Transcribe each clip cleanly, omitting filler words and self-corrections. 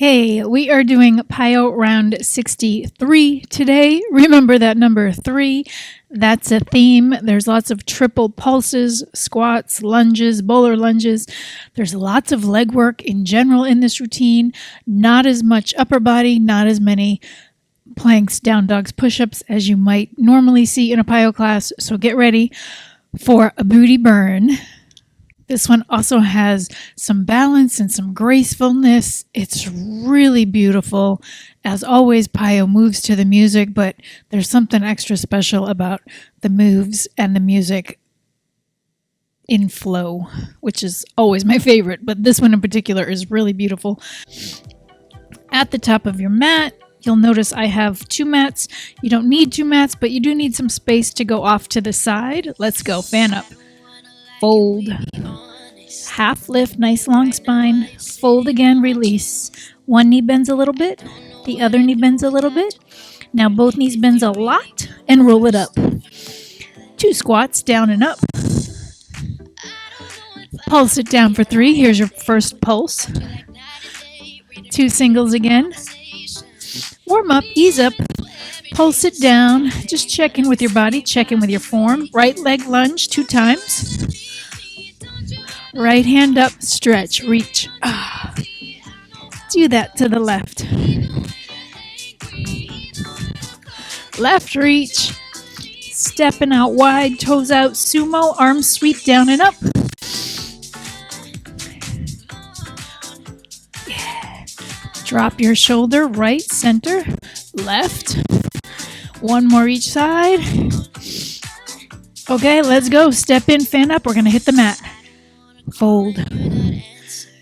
Hey, we are doing PiYo Round 63 today. Remember that number 3. That's a theme. There's lots of triple pulses, squats, lunges, bowler lunges. There's lots of leg work in general in this routine. Not as much upper body, not as many planks, down dogs, push-ups as you might normally see in a PiYo class. So get ready for a booty burn. This one also has some balance and some gracefulness. It's really beautiful. As always, PiYo moves to the music, but there's something extra special about the moves and the music in flow, which is always my favorite, but this one in particular is really beautiful. At the top of your mat, you'll notice I have 2 mats. You don't need 2 mats, but you do need some space to go off to the side. Let's go. Fan up. Fold. Half lift, nice long spine. Fold again, release. One knee bends a little bit. The other knee bends a little bit. Now both knees bends a lot and roll it up. 2 squats, down and up. Pulse it down for 3. Here's your first pulse. 2 singles again. Warm up, ease up. Pulse it down. Just check in with your body, check in with your form. Right leg lunge 2 times. Right hand up, stretch, reach. Do that to the left. Left reach. Stepping out wide, toes out, sumo, arms sweep down and up. Yeah. Drop your shoulder, right, center, left. One more each side. Okay, let's go. Step in, fan up. We're going to hit the mat. Fold.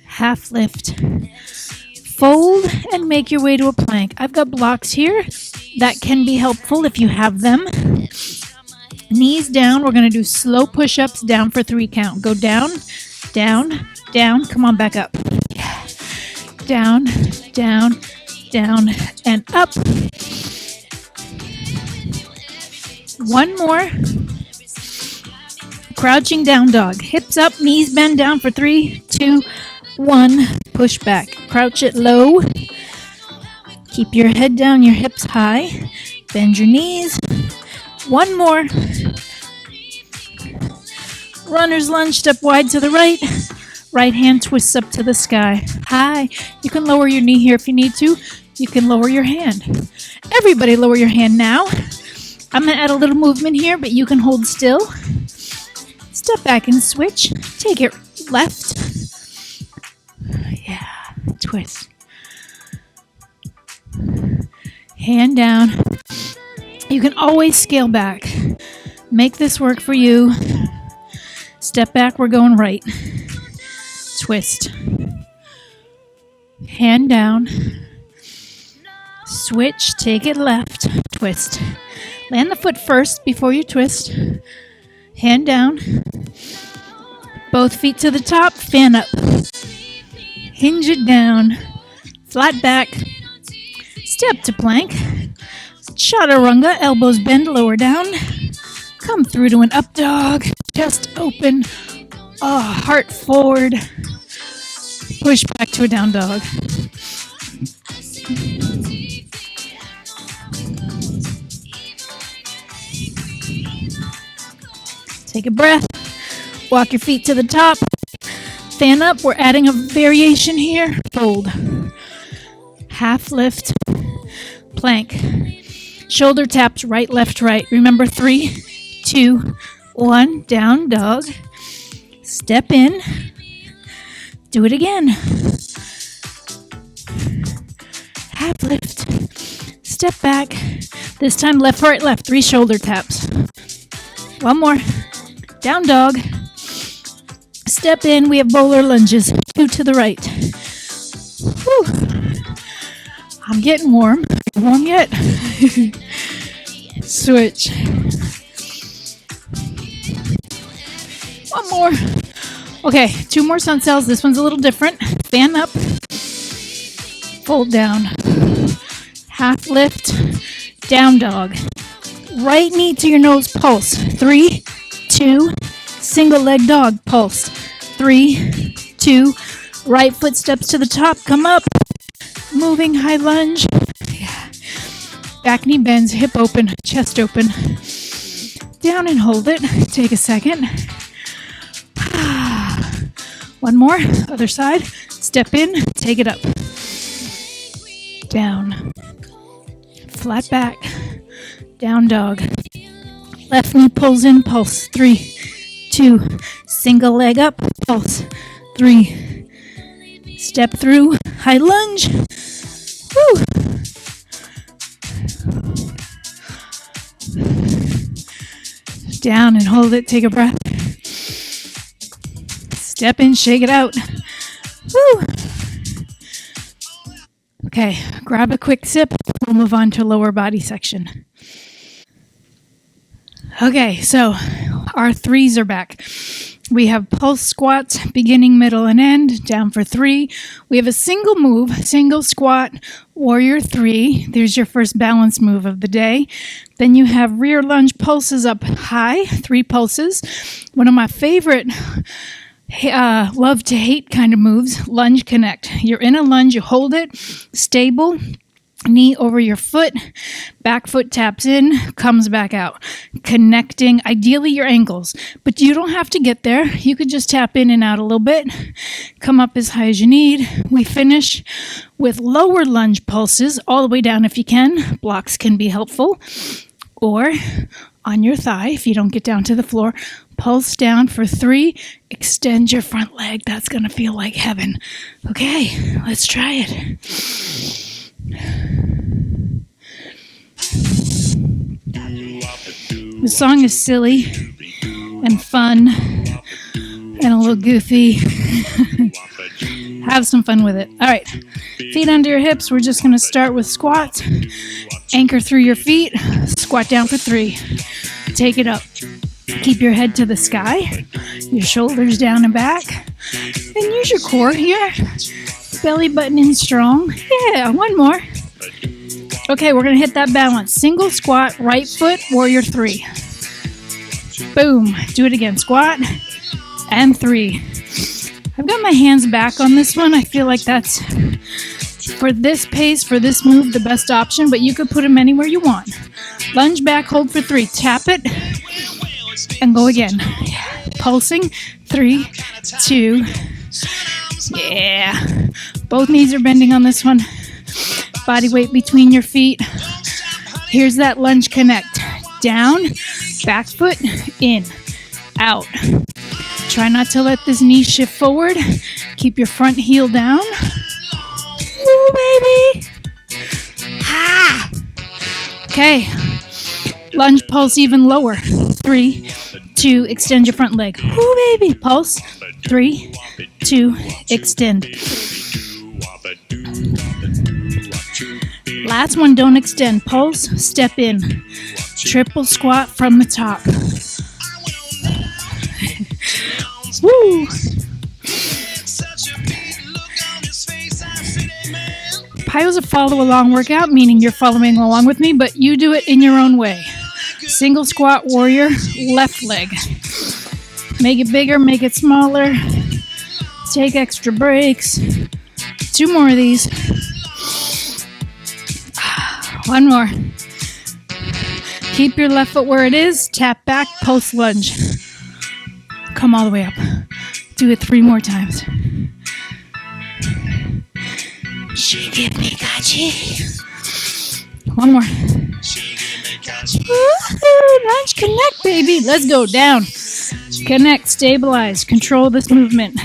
Half lift. Fold and make your way to a plank. I've got blocks here. That can be helpful if you have them. Knees down. We're going to do slow push-ups down for 3 count. Go down, down, down. Come on, back up. Down, down, down, and up. One more. Crouching down dog. Hips up, knees bend down for 3, 2, 1. Push back. Crouch it low. Keep your head down, your hips high. Bend your knees. One more. Runner's lunge, step wide to the right. Right hand twists up to the sky. High. You can lower your knee here if you need to. You can lower your hand. Everybody lower your hand now. I'm going to add a little movement here, but you can hold still. Step back and switch. Take it left. Yeah. Twist. Hand down. You can always scale back. Make this work for you. Step back. We're going right. Twist. Hand down. Switch. Take it left. Twist. Land the foot first before you twist. Hand down. Both feet to the top. Fan up. Hinge it down. Flat back. Step to plank. Chaturanga. Elbows bend lower down. Come through to an up dog. Chest open. Heart forward. Push back to a down dog. Take a breath. Walk your feet to the top. Fan up. We're adding a variation here. Fold. Half lift. Plank. Shoulder taps right, left, right. Remember 3, 2, 1. Down dog. Step in. Do it again. Half lift. Step back. This time left, right, left. 3 shoulder taps. One more. Down dog. Step in. We have bowler lunges. 2 to the right. Whew. I'm getting warm. Are you warm yet? Switch. One more. Okay, 2 more sun cells. This one's a little different. Fan up. Fold down. Half lift. Down dog. Right knee to your nose. Pulse. 3, 2, single leg dog. Pulse. 3, 2, right foot steps to the top. Come up. moving, high lunge. Yeah. Back knee bends, hip open, chest open. Down and hold it. Take a second. One more, other side. Step in, take it up. Down. Flat back. Down dog. Left knee pulls in, pulse. 3, 2. Single leg up, pulse. 3. Step through, high lunge. Woo. Down and hold it, take a breath. Step in, shake it out. Woo. Okay, grab a quick sip. We'll move on to lower body section. Okay, so our threes are back. We have pulse squats, beginning, middle, and end, down for 3. We have a single move, single squat, warrior 3. There's your first balance move of the day. Then you have rear lunge pulses up high, 3 pulses. One of my favorite love to hate kind of moves, lunge connect. You're in a lunge, you hold it, stable, knee over your foot, back foot taps in, comes back out. Connecting, ideally your ankles, but you don't have to get there. You could just tap in and out a little bit. Come up as high as you need. We finish with lower lunge pulses, all the way down if you can. Blocks can be helpful. Or on your thigh, if you don't get down to the floor, pulse down for 3. Extend your front leg. That's going to feel like heaven. Okay, let's try it. The song is silly and fun and a little goofy. Have some fun with it. All right, feet under your hips. We're just going to start with squats. Anchor through your feet. Squat down for 3. Take it up. Keep your head to the sky. Your shoulders down and back. And use your core here. Belly button in strong. Yeah, one more. Okay, we're going to hit that balance. Single squat, right foot, warrior 3. Boom. Do it again. Squat and 3. I've got my hands back on this one. I feel like that's, for this pace, for this move, the best option, but you could put them anywhere you want. Lunge back, hold for 3. Tap it and go again. Pulsing. 3, 2. Yeah. Both knees are bending on this one. Body weight between your feet. Here's that lunge connect. Down, back foot, in, out. Try not to let this knee shift forward. Keep your front heel down. Ooh, baby. Ha! Okay. Lunge pulse even lower. 3, 2, extend your front leg. Ooh, baby. Pulse. 3, 2, extend. Last one, don't extend. Pulse, step in. Triple squat from the top. Woo! PiYo's a follow-along workout, meaning you're following along with me, but you do it in your own way. Single squat, warrior, left leg. Make it bigger, make it smaller. Take extra breaks. 2 more of these. One more. Keep your left foot where it is. Tap back, post lunge. Come all the way up. Do it 3 more times. She give me gachi. One more. Woo-hoo, lunge connect, baby. Let's go down. Connect, stabilize, control this movement.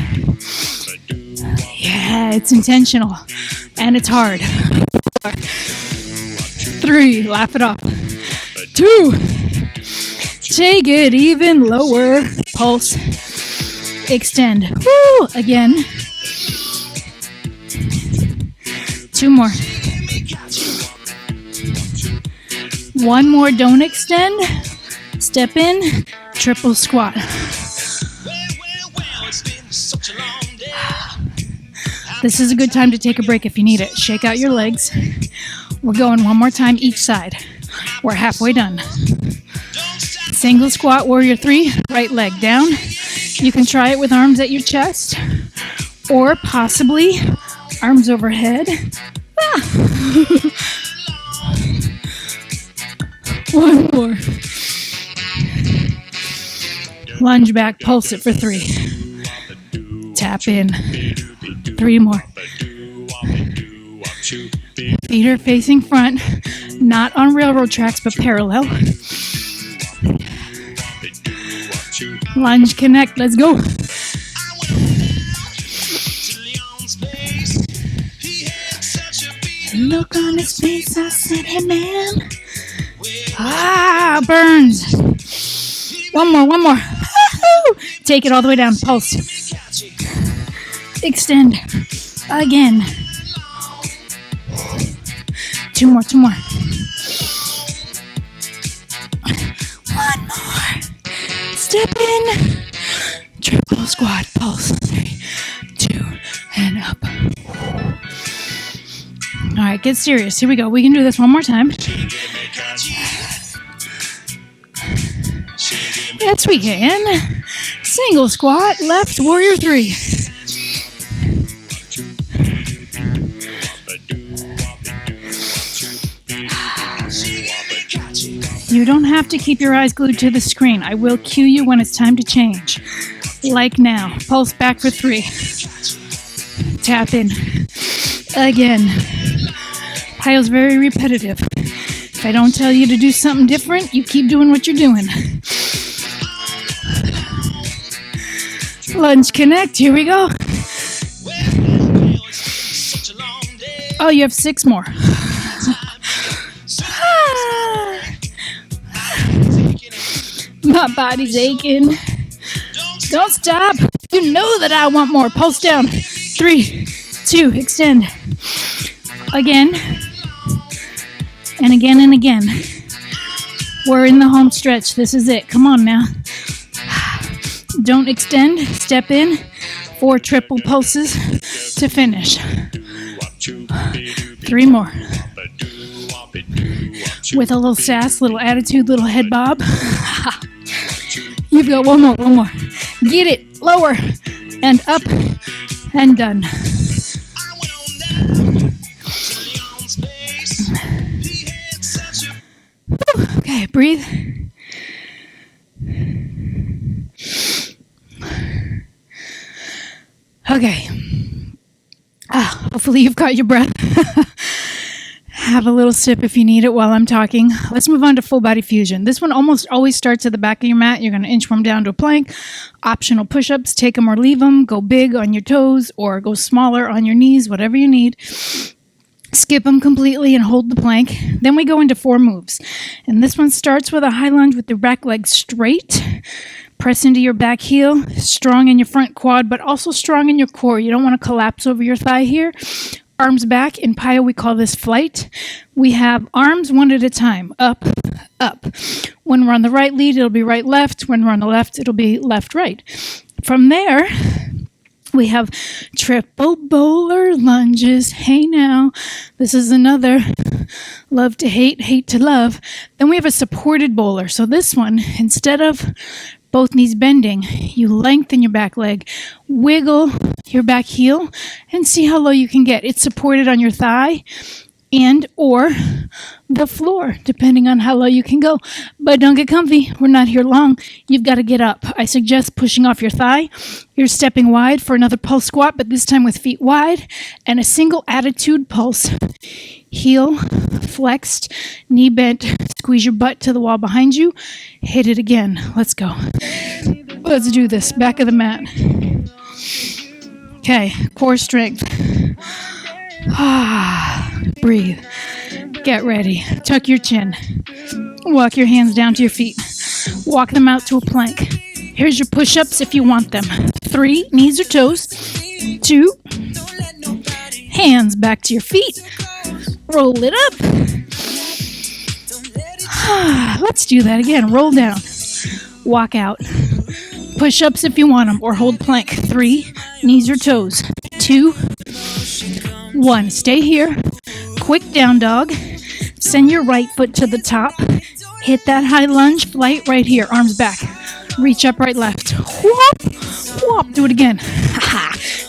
Yeah, it's intentional. And it's hard. 3, laugh it off. 2, take it even lower. Pulse, extend. Woo, again. 2 more. 1 more, don't extend. Step in, triple squat. This is a good time to take a break if you need it. Shake out your legs. We're going 1 more time each side. We're halfway done. Single squat, warrior 3, right leg down. You can try it with arms at your chest or possibly arms overhead. One more. Lunge back, pulse it for 3. Tap in. 3 more. Feet are facing front, not on railroad tracks, but parallel. Lunge, connect, let's go. Look on his face, I said, hey man. Burns. One more. Woo-hoo! Take it all the way down, pulse. Extend. Again. 2 more. 1 more. Step in. Triple squat, pulse. 3, 2, and up. All right, get serious. Here we go. We can do this one more time. Yes, we can. Single squat, left, warrior 3. You don't have to keep your eyes glued to the screen. I will cue you when it's time to change. Like now. Pulse back for 3. Tap in. Again. PiYo's very repetitive. If I don't tell you to do something different, you keep doing what you're doing. Lunge connect. Here we go. Oh, you have 6 more. My body's aching. Don't stop. You know that I want more. Pulse down. 3, 2, extend. Again. And again and again. We're in the home stretch. This is it. Come on now. Don't extend. Step in. 4 triple pulses to finish. 3 more. With a little sass, little attitude, little head bob. You've got one more. Get it. Lower. And up. And done. Okay, breathe. Okay. Hopefully you've got your breath. Have a little sip if you need it while I'm talking. Let's move on to full body fusion. This one almost always starts at the back of your mat. You're going to inchworm down to a plank. Optional push-ups, take them or leave them. Go big on your toes or go smaller on your knees, whatever you need. Skip them completely and hold the plank. Then we go into 4 moves. And this one starts with a high lunge with your back leg straight. Press into your back heel, strong in your front quad, but also strong in your core. You don't want to collapse over your thigh here. Arms back. In PiYo, we call this flight. We have arms one at a time. Up, up. When we're on the right lead, it'll be right, left. When we're on the left, it'll be left, right. From there, we have triple bowler lunges. Hey now. This is another love to hate, hate to love. Then we have a supported bowler. So this one, instead of both knees bending, you lengthen your back leg, wiggle your back heel, and see how low you can get. It's supported on your thigh and or the floor, depending on how low you can go. But don't get comfy. We're not here long. You've got to get up. I suggest pushing off your thigh. You're stepping wide for another pulse squat, but this time with feet wide and a single attitude pulse. Heel flexed, knee bent, squeeze your butt to the wall behind you. Hit it again. Let's go. Let's do this. Back of the mat. Okay, core strength. Breathe. Get ready. Tuck your chin. Walk your hands down to your feet. Walk them out to a plank. Here's your push-ups if you want them. 3, knees or toes. 2, hands back to your feet. Roll it up. Let's do that again. Roll down. Walk out. Push-ups if you want them, or hold plank. 3, knees or toes. 2, 1. Stay here. Quick down dog. Send your right foot to the top. Hit that high lunge. Flight right here. Arms back. Reach up, right, left. Whoop. Whoop. Do it again.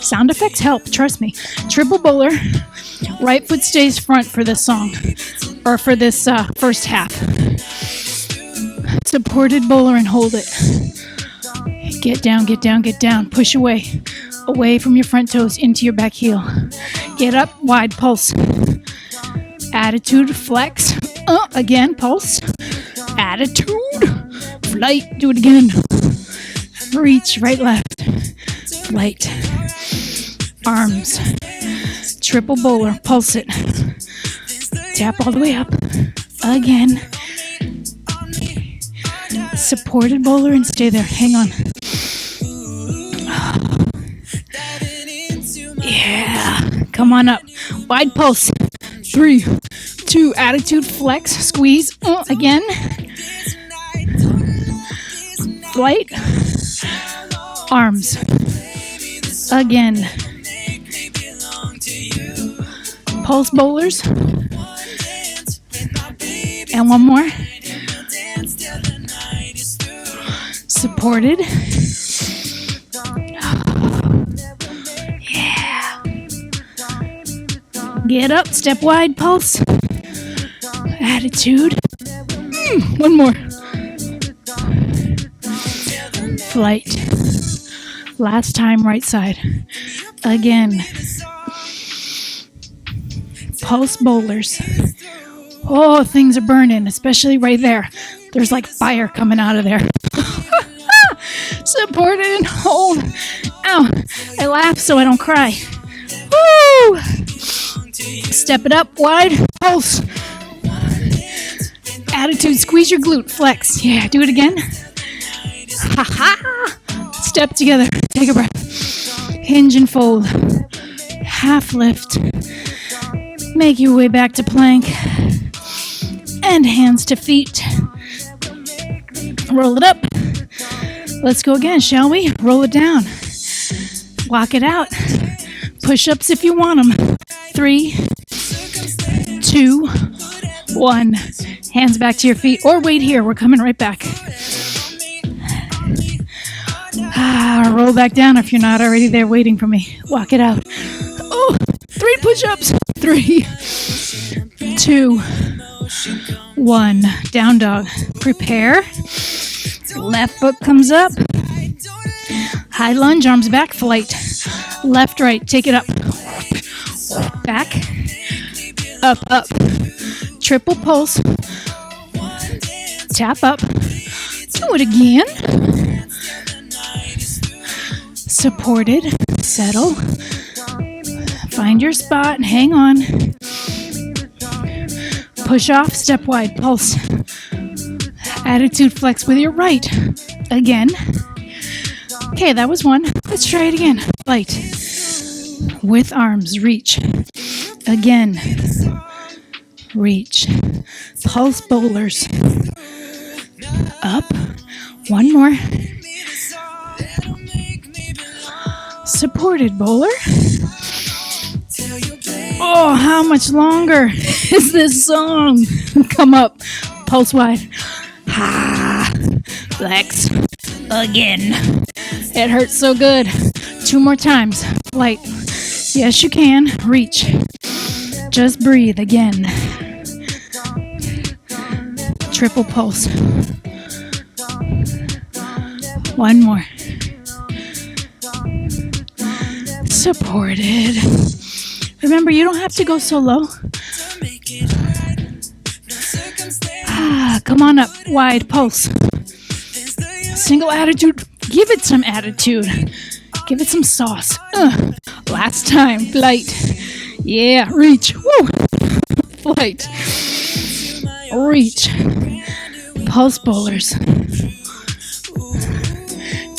Sound effects help. Trust me. Triple bowler. Right foot stays front for this song, or for this first half. Supported bowler and hold it. Get down, get down, get down. Push away. Away from your front toes into your back heel. Get up, wide pulse. Attitude, flex. Again, pulse. Attitude. Flight, do it again. Reach, right, left. Flight. Arms. Triple bowler, pulse it. Tap all the way up. Again. Supported bowler and stay there. Hang on. Yeah. Come on up. Wide pulse. 3, 2, attitude, flex, squeeze. Again. Flight. Arms. Again. Pulse bowlers. And one more. Supported. Yeah. Get up, step wide, pulse. Attitude. One more. Flight. Last time, right side. Again. Pulse bowlers. Oh, things are burning, especially right there. There's like fire coming out of there. Support it and hold. Ow. I laugh so I don't cry. Woo! Step it up, wide, pulse. Attitude, squeeze your glute, flex. Yeah, do it again. Ha ha. Step together, take a breath. Hinge and fold. Half lift. Make your way back to plank. And hands to feet. Roll it up. Let's go again, shall we? Roll it down. Walk it out. Push-ups if you want them. 3, 2, 1. Hands back to your feet. Or wait here. We're coming right back. Roll back down if you're not already there waiting for me. Walk it out. 3 push-ups. 3, 2, 1. Down dog. Prepare. Left foot comes up. High lunge, arms back, flight. Left, right, take it up. Back. Up, up. Triple pulse. Tap up. Do it again. Supported. Settle. Find your spot and hang on. Push off, step wide, pulse. Attitude flex with your right. Again. Okay, that was one. Let's try it again. Flight. With arms, reach. Again. Reach. Pulse bowlers. Up. One more. Supported bowler. Oh, how much longer is this song? Come up. Pulse wide. Ha. Flex. Again. It hurts so good. 2 more times. Flight. Yes, you can. Reach. Just breathe again. Triple pulse. One more. Supported. Remember, you don't have to go so low. Come on up. Wide pulse. Single attitude. Give it some attitude. Give it some sauce. Last time. Flight. Yeah. Reach. Woo. Flight. Reach. Pulse bowlers.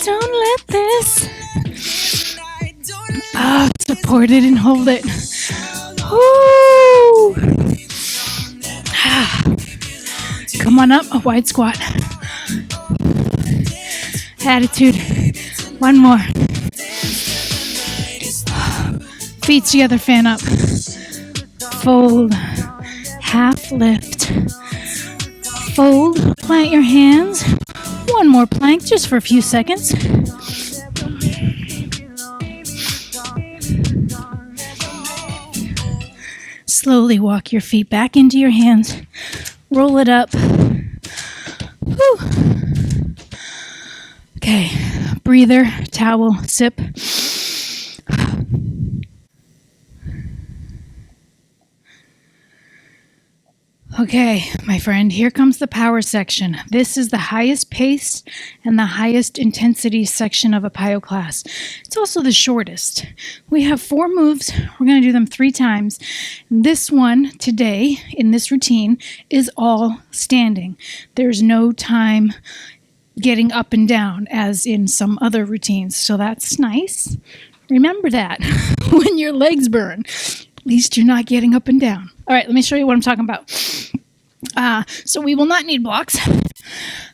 Don't let this. Support it and hold it. Woo. Come on up. A wide squat. Attitude. One more. Feet together, fan up. Fold. Half lift. Fold. Plant your hands. One more plank just for a few seconds. Slowly walk your feet back into your hands. Roll it up. Whew. Okay, breather, towel, sip. Okay, my friend, here comes the power section. This is the highest pace and the highest intensity section of a PiYo class. It's also the shortest. We have 4 moves. We're going to do them 3 times. This one today in this routine is all standing. There's no time getting up and down as in some other routines. So that's nice. Remember that when your legs burn. At least you're not getting up and down. All right, let me show you what I'm talking about. So we will not need blocks.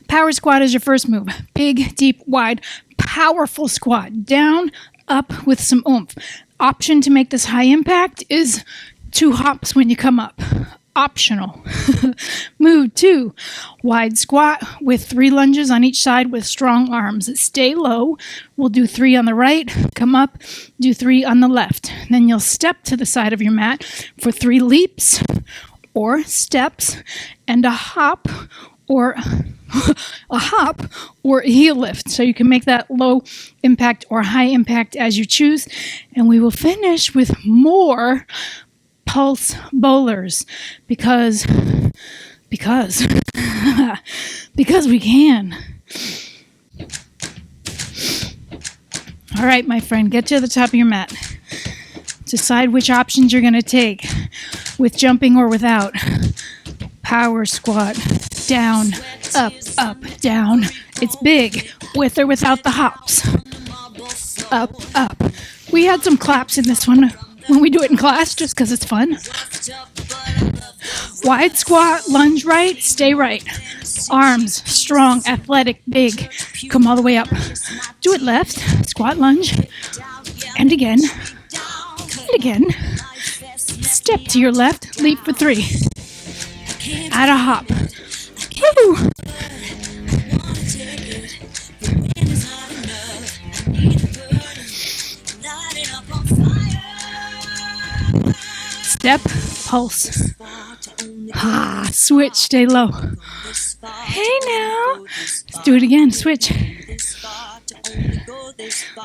Power squat is your first move. Big, deep, wide, powerful squat. Down, up with some oomph. Option to make this high impact is 2 hops when you come up. Optional. Move 2, wide squat with 3 lunges on each side with strong arms. Stay low. We'll do 3 on the right, come up, do 3 on the left. Then you'll step to the side of your mat for 3 leaps or steps and a hop or a heel lift. So you can make that low impact or high impact as you choose. And we will finish with more pulse bowlers because we can. All right, my friend, get to the top of your mat. Decide which options you're going to take, with jumping or without. Power squat, down, up, up, down. It's big, with or without the hops. Up, up. We had some claps in this one when we do it in class, just because it's fun. Wide squat, lunge right, stay right. Arms, strong, athletic, big. Come all the way up. Do it left, squat, lunge, and again, and again. Step to your left, leap for 3. Add a hop. Woo! Step, pulse. Switch, stay low. Hey now. Let's do it again, switch.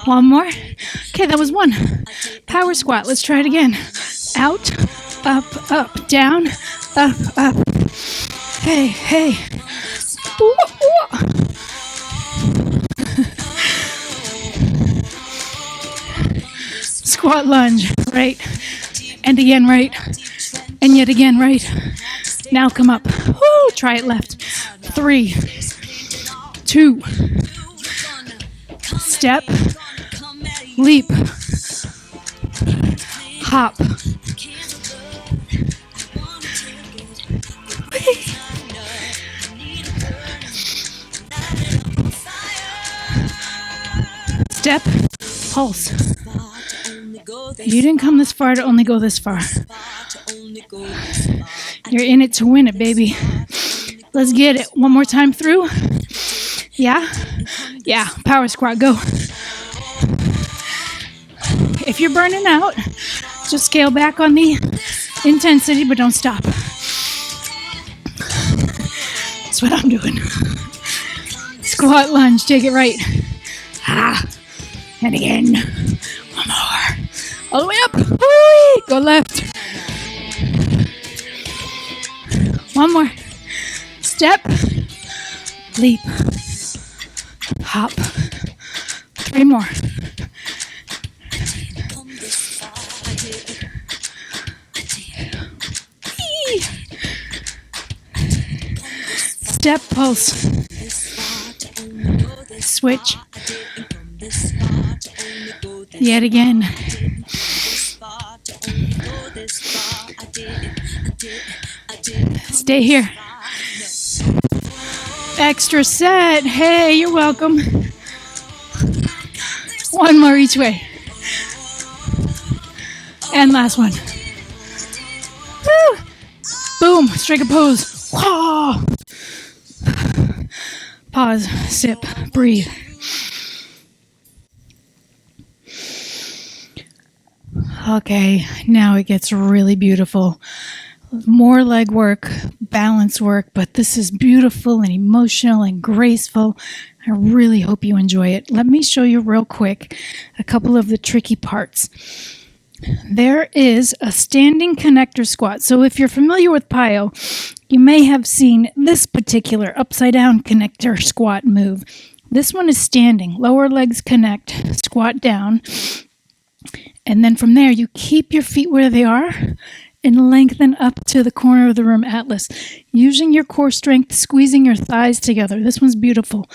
One more. Okay, that was 1. Power squat, let's try it again. Out, up, up, down, up, up. Hey, hey. Ooh, ooh. Squat lunge, right. And again, right. And yet again, right. Now come up. Woo, try it left. 3, 2, step, leap, hop. Step, pulse. You didn't come this far to only go this far. You're in it to win it, baby. Let's get it. One more time through. Yeah? Yeah. Power squat, go. If you're burning out, just scale back on the intensity, but don't stop. That's what I'm doing. Squat lunge, take it right. And again. One more. All the way up. Whee! Go left. One more. Step. Leap. Hop. 3 more. Whee! Step, pulse. Switch. Yet again. Stay here. Extra set. Hey, you're welcome. 1 more each way. And last one. Woo! Boom. Strike a pose. Whoa. Pause. Sip. Breathe. Okay, now it gets really beautiful. More leg work, balance work, but this is beautiful and emotional and graceful. I really hope you enjoy it. Let me show you real quick a couple of the tricky parts. There is a standing connector squat. So if you're familiar with PiYo, you may have seen this particular upside down connector squat move. This one is standing. Lower legs connect, squat down. And then from there, you keep your feet where they are and lengthen up to the corner of the room, Atlas, using your core strength, squeezing your thighs together. This one's beautiful.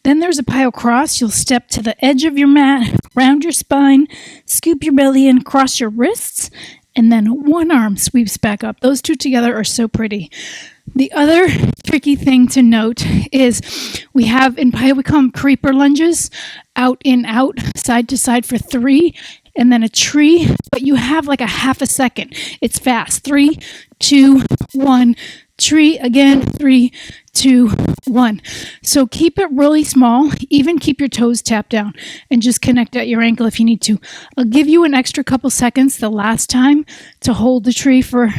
Then there's a PiYo cross. You'll step to the edge of your mat, round your spine, scoop your belly in, cross your wrists, and then one arm sweeps back up. Those two together are so pretty. The other tricky thing to note is we have in PiYo, we call them creeper lunges, out in, out, side to side for 3, and then a tree, but you have like a half a second. It's fast. 3, 2, 1, tree again, 3, 2, 1. So keep it really small, even keep your toes tapped down and just connect at your ankle if you need to. I'll give you an extra couple seconds the last time to hold the tree for,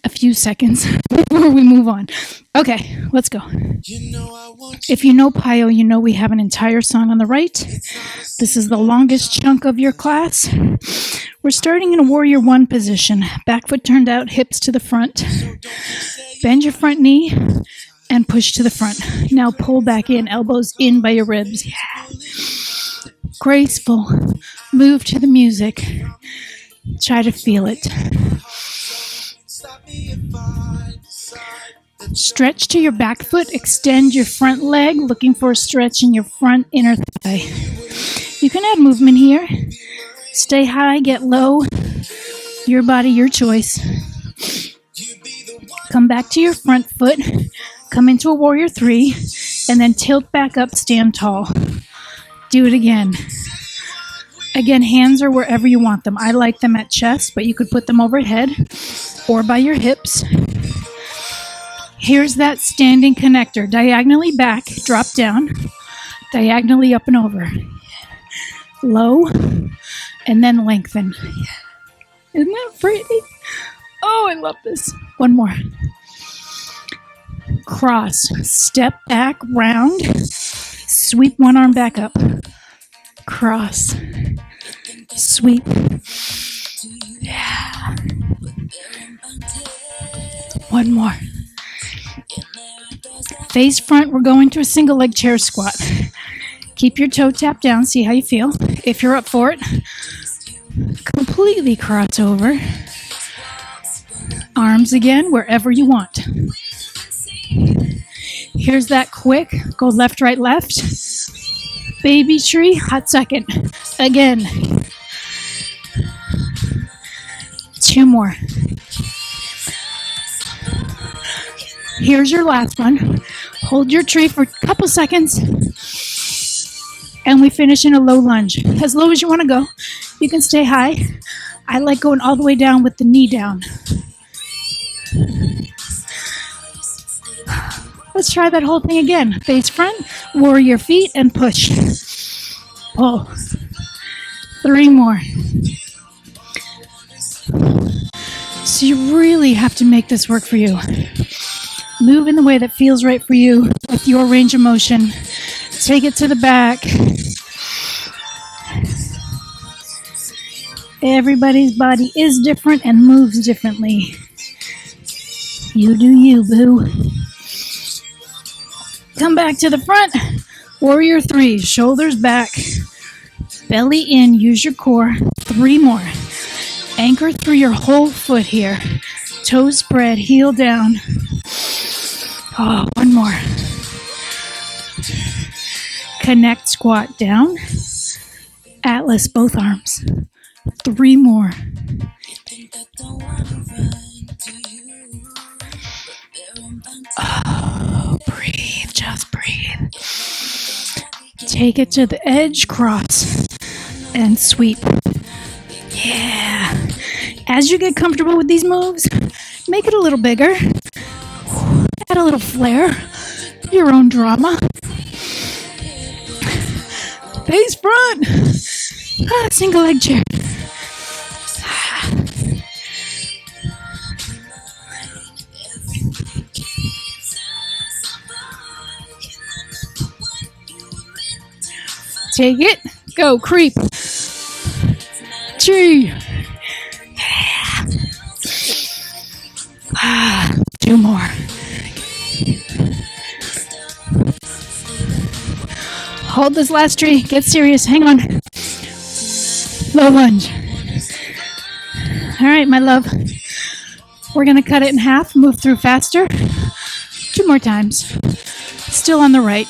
a few seconds before we move on. Okay, let's go. If you know PiYo, you know we have an entire song on the right. This is the longest chunk of your class. We're starting in a warrior 1 position. Back foot turned out, hips to the front. Bend your front knee and push to the front. Now pull back in, elbows in by your ribs. Yeah. Graceful. Move to the music. Try to feel it. Stretch to your back foot, extend your front leg, looking for a stretch in your front inner thigh. You can add movement here. Stay high, get low. Your body, your choice. Come back to your front foot, come into a warrior 3, and then tilt back up, stand tall. Do it again. Again, hands are wherever you want them. I like them at chest, but you could put them overhead or by your hips. Here's that standing connector. Diagonally back, drop down. Diagonally up and over. Low, and then lengthen. Isn't that pretty? Oh, I love this. One more. Cross. Step back, round. Sweep one arm back up. Cross. Sweep. Yeah. One more. Face front, we're going to a single leg chair squat. Keep your toe tapped down, see how you feel. If you're up for it, completely cross over. Arms again, wherever you want. Here's that quick, go left, right, left. Baby tree, hot second. Again. 2 more. Here's your last one. Hold your tree for a couple seconds. And we finish in a low lunge. As low as you want to go. You can stay high. I like going all the way down with the knee down. Let's try that whole thing again. Face front, warrior feet, and push. Pull. 3 more. So you really have to make this work for you. Move in the way that feels right for you with your range of motion. Take it to the back. Everybody's body is different and moves differently. You do you, boo. Come back to the front. Warrior 3, shoulders back. Belly in, use your core. 3 more. Anchor through your whole foot here. Toes spread, heel down. Oh, 1 more. Connect, squat down. Atlas, both arms. 3 more. Oh, breathe, just breathe. Take it to the edge, cross, and sweep. Yeah. As you get comfortable with these moves, make it a little bigger. Add a little flair. Your own drama. Face front. Single leg chair. Take it. Go. Creep. Tree. Two more. Hold this last tree. Get serious. Hang on. Low lunge. All right, my love. We're going to cut it in half. Move through faster. 2 more times. Still on the right.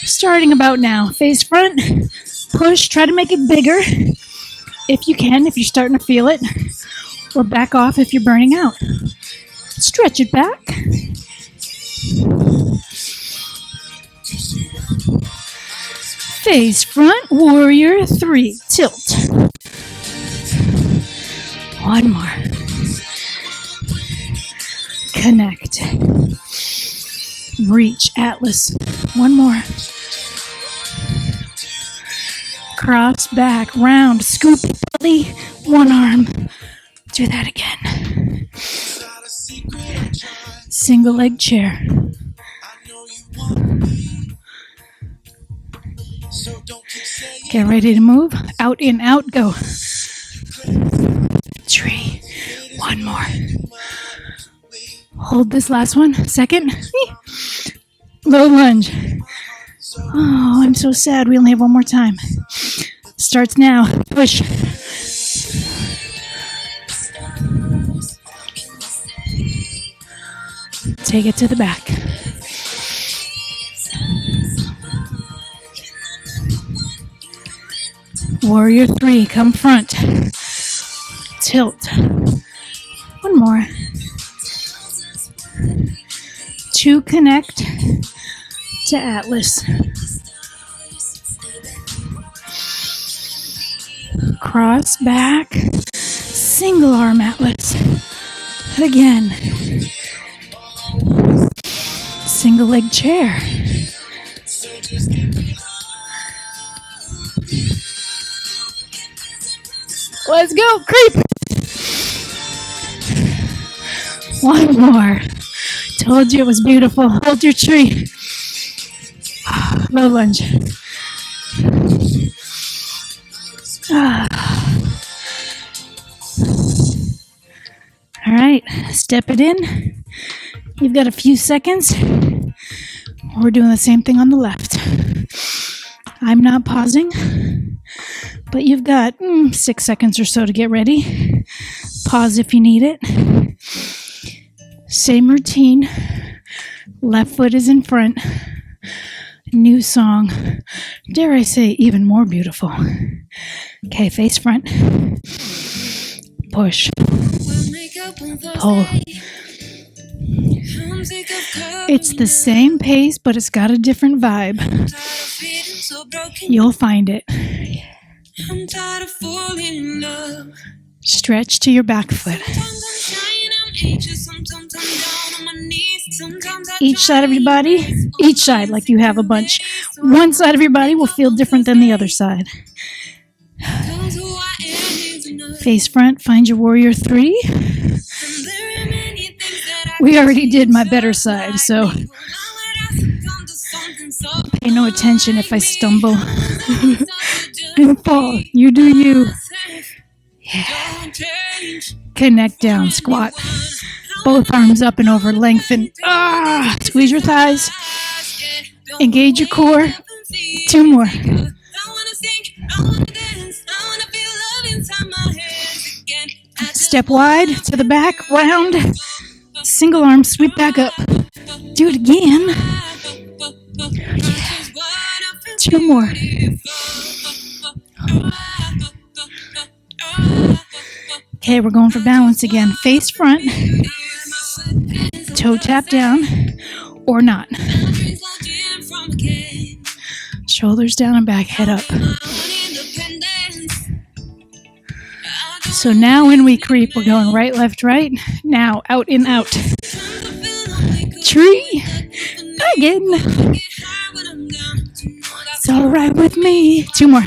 Starting about now. Face front. Push. Try to make it bigger if you can, if you're starting to feel it. Or back off if you're burning out. Stretch it back. Face front. Warrior 3. Tilt. 1 more. Connect. Reach. Atlas. 1 more. Cross back. Round. Scoop belly. 1 arm. Do that again. Single leg chair. Get ready to move. Out, in, out, go. Tree. 1 more. Hold this last one. Second. Low lunge. Oh, I'm so sad. We only have 1 more time. Starts now. Push. Take it to the back. Warrior 3, come front. Tilt. 1 more. 2, connect to Atlas. Cross back. Single arm Atlas. Again. Single leg chair. Let's go, creep. 1 more. Told you it was beautiful. Hold your tree. Low lunge. All right, step it in. You've got a few seconds. We're doing the same thing on the left. I'm not pausing, but you've got 6 seconds or so to get ready. Pause if you need it. Same routine. Left foot is in front. New song. Dare I say, even more beautiful. Okay, face front. Push. Pull. It's the same pace, but it's got a different vibe. You'll find it. Stretch to your back foot. Each side of your body, each side, like you have a bunch. One side of your body will feel different than the other side. Face front, find your warrior 3. We already did my better side, so pay no attention if I stumble and fall. You do you. Yeah. Connect down, squat. Both arms up and over, lengthen. Squeeze your thighs. Engage your core. 2 more. Step wide to the back, round. Single arm, sweep back up. Do it again. Yeah. 2 more. Okay, we're going for balance again. Face front. Toe tap down or not. Shoulders down and back, head up. So now when we creep, we're going right, left, right. Now, out, in, out. Tree. Again. It's all right with me. 2 more.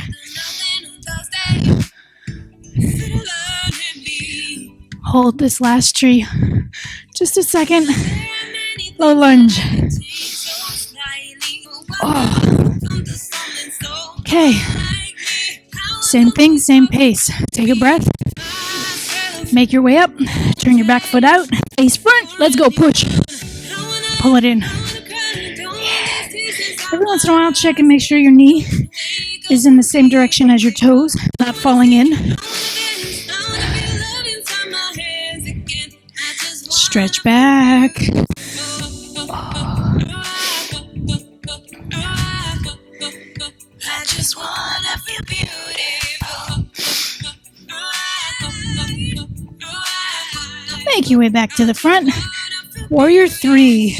Hold this last tree. Just a second. Low lunge. Oh. Okay. Same thing, same pace. Take a breath. Make your way up. Turn your back foot out. Face front. Let's go. Push. Pull it in. Yeah. Every once in a while, check and make sure your knee is in the same direction as your toes, not falling in. Stretch back. Oh. I just wanna feel beautiful. Make your way back to the front. Warrior 3.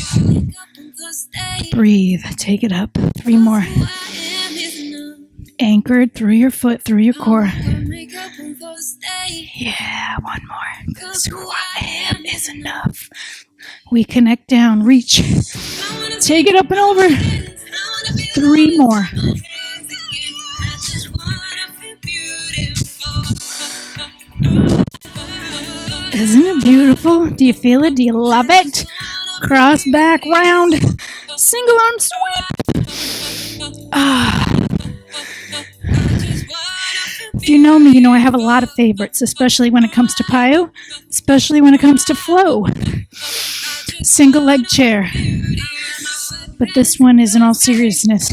Breathe. Take it up. 3 more. Anchored through your foot, through your core. Yeah, 1 more. 'Cause who I am is enough. We connect down. Reach. Take it up and over. 3 more. Isn't it beautiful? Do you feel it? Do you love it? Cross back round. Single arm sweep. If you know me, you know I have a lot of favorites, especially when it comes to PiYo, especially when it comes to flow. Single leg chair. But this one is in all seriousness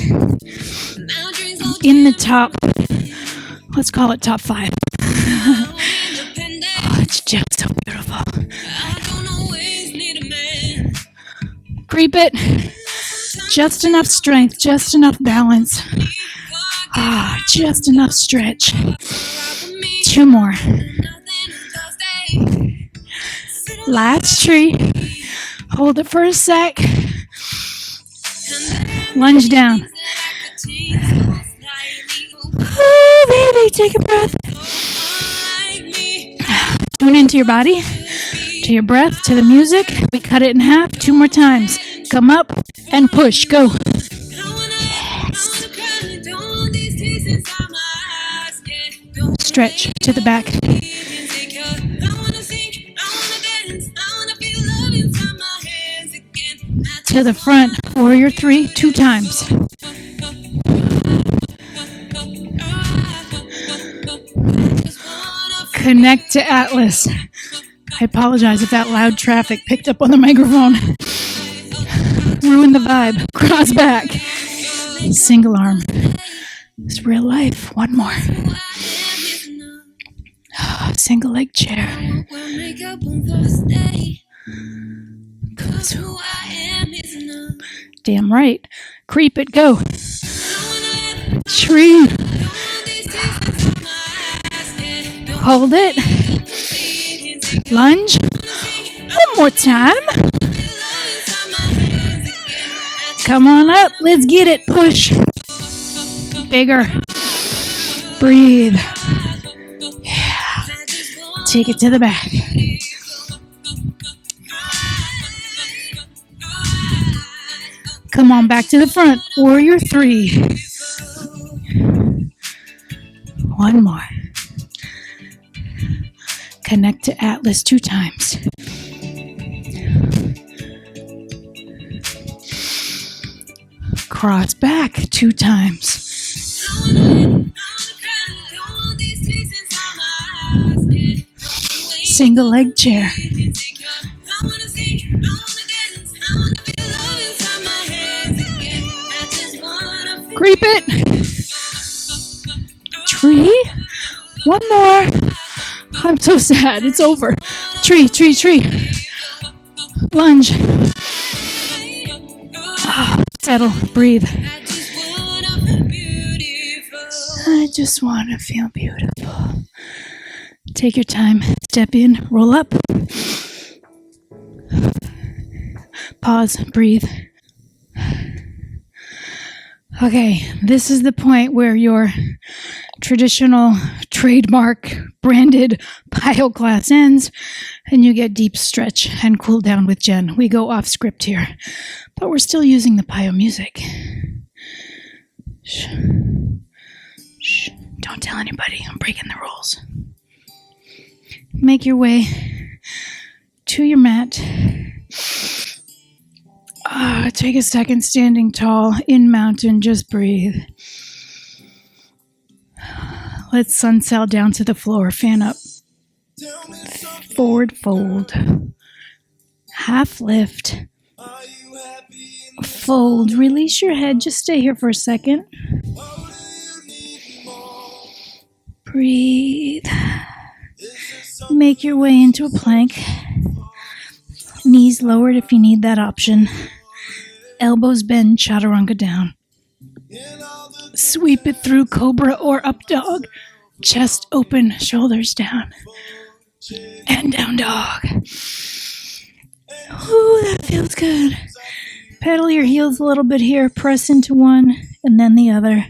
in the top, let's call it top 5. It's just so beautiful. Creep it. Just enough strength, just enough balance. Just enough stretch. 2 more. Last tree. Hold it for a sec. Lunge down. Oh, baby, take a breath. Tune into your body, to your breath, to the music. We cut it in half 2 more times. Come up and push. Go. Yes. Stretch to the back. To the front. Warrior 3, 2 times. Connect to Atlas. I apologize if that loud traffic picked up on the microphone. Ruin the vibe. Cross back. Single arm. It's real life. 1 more. Single leg chair. 'Cause who I am is enough. Damn right. Creep it. Go. Tree. Hold it. Lunge. 1 more time. Come on up. Let's get it. Push. Bigger. Breathe. Yeah. Take it to the back. Come on back to the front. Warrior 3. 1 more. Connect to Atlas 2 times. Cross back 2 times. Single leg chair. Creep it. Tree. 1 more. I'm so sad. It's over. Tree. Lunge. Settle. Breathe. I just want to feel beautiful. Take your time. Step in. Roll up. Pause. Breathe. Okay, this is the point where your traditional trademark branded PiYo class ends and you get deep stretch and cool down with Jenn. We go off script here, but we're still using the PiYo music. Shh. Shh. Don't tell anybody. I'm breaking the rules. Make your way to your mat. Take a second standing tall in mountain. Just breathe. Let's sun sail down to the floor. Fan up. Forward fold. Half lift. Fold. Release your head. Just stay here for a second. Breathe. Make your way into a plank. Knees lowered if you need that option. Elbows bend, chaturanga down. Sweep it through cobra or up dog. Chest open, shoulders down. And down dog. Ooh, that feels good. Pedal your heels a little bit here. Press into one and then the other.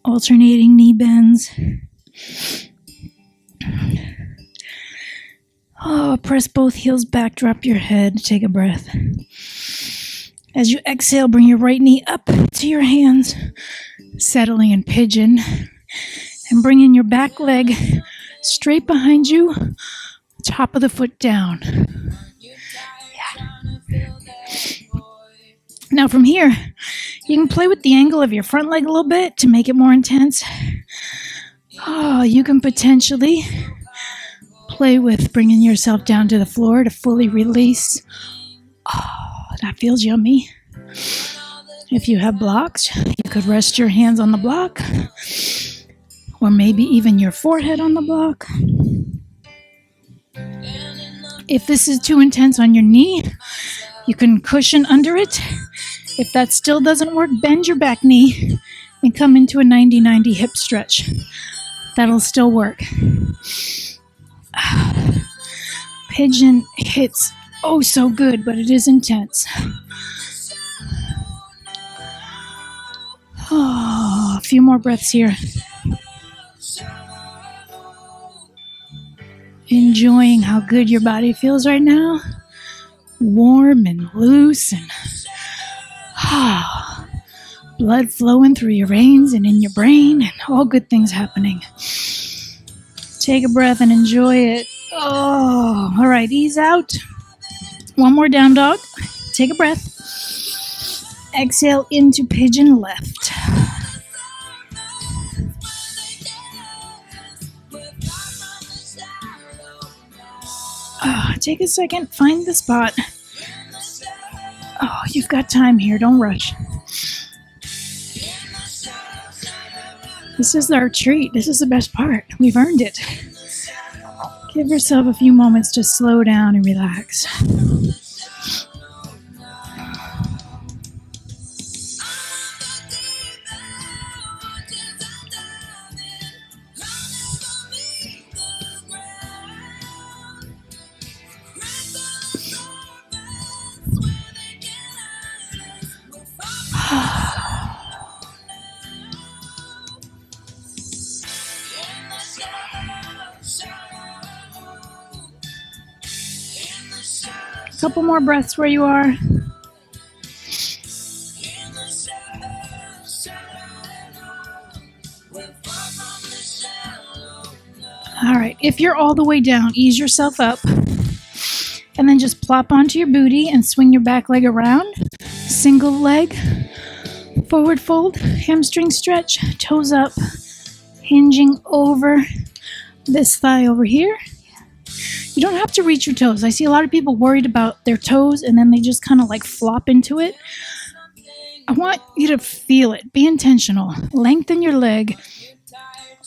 Alternating knee bends. Oh, press both heels back. Drop your head. Take a breath. As you exhale, bring your right knee up to your hands. Settling in pigeon. And bring in your back leg straight behind you. Top of the foot down. Yeah. Now from here, you can play with the angle of your front leg a little bit to make it more intense. Oh, you can potentially play with bringing yourself down to the floor to fully release. Oh, that feels yummy. If you have blocks, you could rest your hands on the block, or maybe even your forehead on the block. If this is too intense on your knee, you can cushion under it. If that still doesn't work, bend your back knee and come into a 90-90 hip stretch. That'll still work. Pigeon hits oh so good, but it is intense. Oh, a few more breaths here. Enjoying how good your body feels right now. Warm and loose and blood flowing through your veins and in your brain and all good things happening. Take a breath and enjoy it. Oh, all right, ease out. One more down dog. Take a breath. Exhale into pigeon left. Take a second, find the spot. Oh, you've got time here, don't rush. This is our treat. This is the best part. We've earned it. Give yourself a few moments to slow down and relax. Couple more breaths where you are. All right, if you're all the way down, ease yourself up and then just plop onto your booty and swing your back leg around. Single leg, forward fold, hamstring stretch, toes up, hinging over this thigh over here. You don't have to reach your toes. I see a lot of people worried about their toes and then they just kind of like flop into it. I want you to feel it. Be intentional. Lengthen your leg.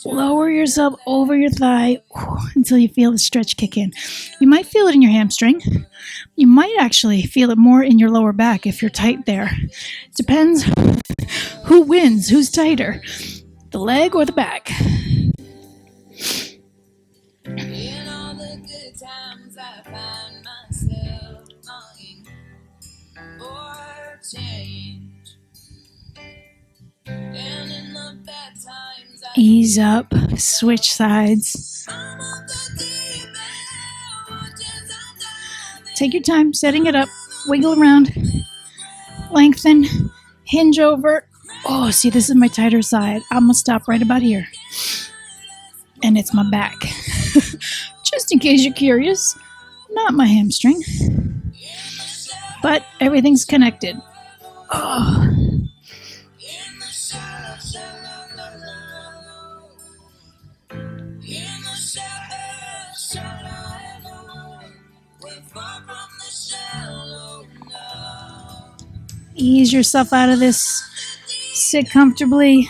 Lower yourself over your thigh until you feel the stretch kick in. You might feel it in your hamstring. You might actually feel it more in your lower back if you're tight there. Depends who wins, who's tighter, the leg or the back. Ease up, switch sides. Take your time setting it up. Wiggle around. Lengthen. Hinge over. Oh, see, this is my tighter side. I'm going to stop right about here. And it's my back. Just in case you're curious. Not my hamstring. But everything's connected. Oh. Ease yourself out of this. Sit comfortably.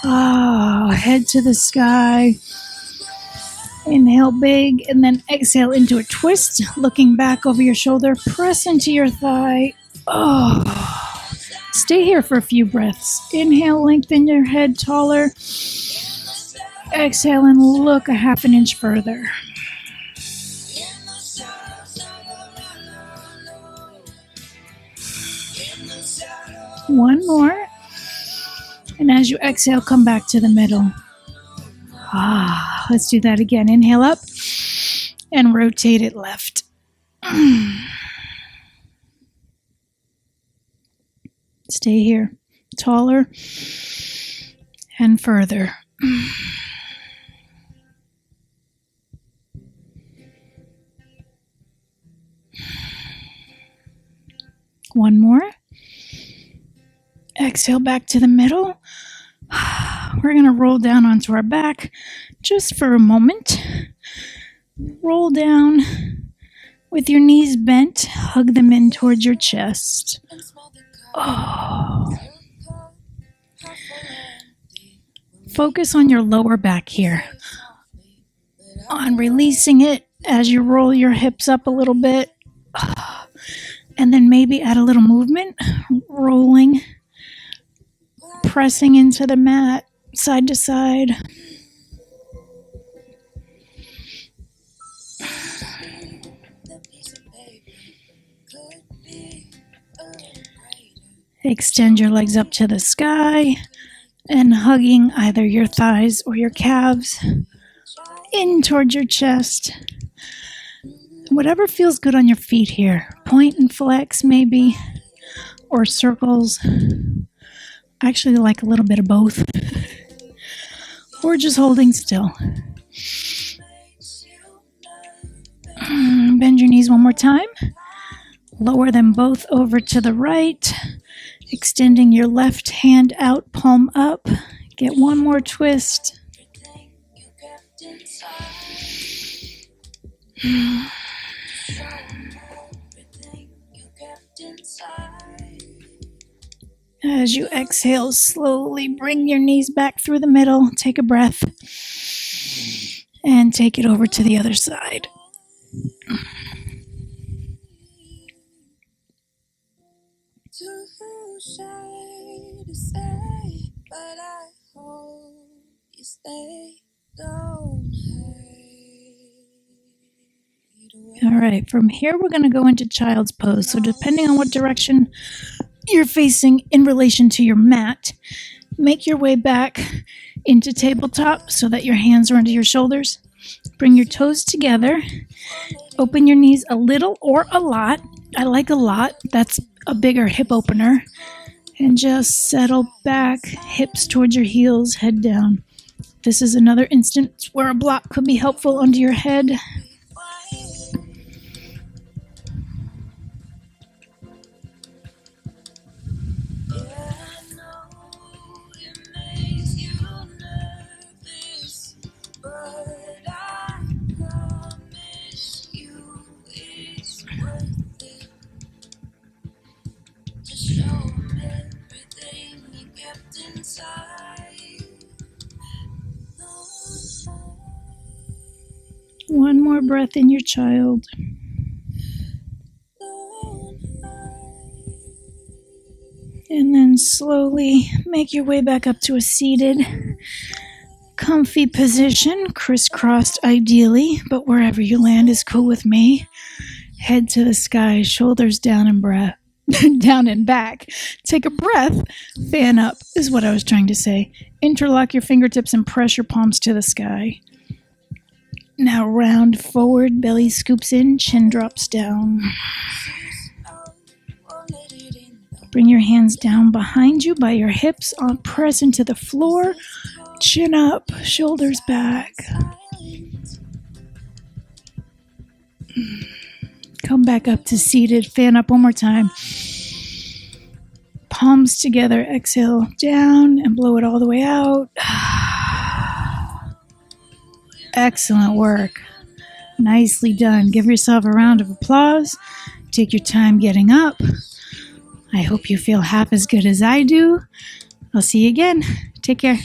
Head to the sky. Inhale big and then exhale into a twist. Looking back over your shoulder. Press into your thigh. Stay here for a few breaths. Inhale, lengthen your head taller. Exhale and look a half an inch further. One more. And as you exhale, come back to the middle. Let's do that again. Inhale up and rotate it left. Stay here. Taller and further. One more. Exhale back to the middle. We're going to roll down onto our back just for a moment. Roll down with your knees bent. Hug them in towards your chest. Focus on your lower back here. On releasing it as you roll your hips up a little bit. And then maybe add a little movement. Rolling. Pressing into the mat, side to side. Extend your legs up to the sky and hugging either your thighs or your calves in towards your chest. Whatever feels good on your feet here. Point and flex maybe, or circles. I actually like a little bit of both. Or just holding still. Bend your knees one more time. Lower them both over to the right. Extending your left hand out, palm up. Get one more twist. As you exhale, slowly bring your knees back through the middle. Take a breath. And take it over to the other side. All right, from here we're going to go into child's pose. So depending on what direction you're facing in relation to your mat, make your way back into tabletop so that your hands are under your shoulders. Bring your toes together. Open your knees a little or a lot. I like a lot. That's a bigger hip opener. And just settle back, hips towards your heels, head down. This is another instance where a block could be helpful under your head. One more breath in your child. And then slowly make your way back up to a seated, comfy position, crisscrossed ideally, but wherever you land is cool with me. Head to the sky, shoulders down and breath. Down and back. Take a breath. Fan up is what I was trying to say. Interlock your fingertips and press your palms to the sky. Now round forward, belly scoops in, chin drops down. Bring your hands down behind you by your hips. Press into the floor. Chin up, shoulders back. Come back up to seated. Fan up one more time. Palms together. Exhale down and blow it all the way out. Excellent work. Nicely done. Give yourself a round of applause. Take your time getting up. I hope you feel half as good as I do. I'll see you again. Take care.